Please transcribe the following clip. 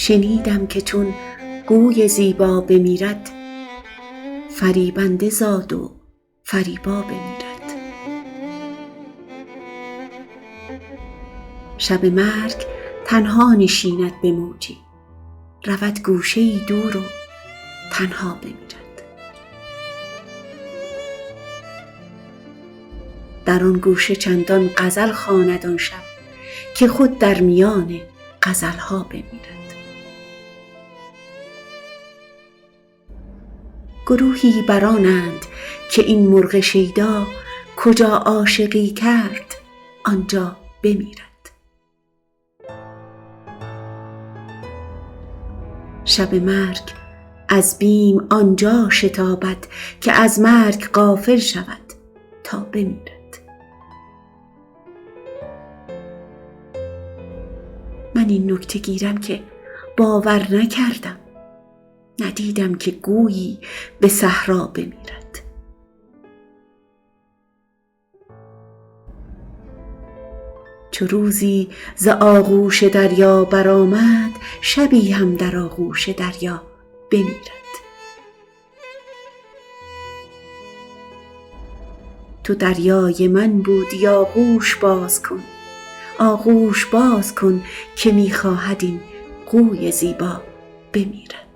شنیدم که چون گوی زیبا بمیرد، فریبنده زاد و فریبا بمیرد. شب مرگ تنها نشیند به موجی، رود گوشه‌ای دور و تنها بمیرد. در آن گوشه چندان غزل خواند آن شب، که خود در میان غزل‌ها بمیرد. گروهی برآنند که این مرغ شیدا، کجا عاشقی کرد آنجا بمیرد. شب مرگ از بیم آنجا شتابد، که از مرگ غافل شود تا بمیرد. من این نکته گیرم که باور نکردم، ندیدم که گویی به صحرا بمیرد. چو روزی ز آغوش دریا برآمد، شبی هم در آغوش دریا بمیرد. تو دریای من بودی، آغوش باز کن، آغوش باز کن، که می‌خواهد این گوی زیبا بمیرد.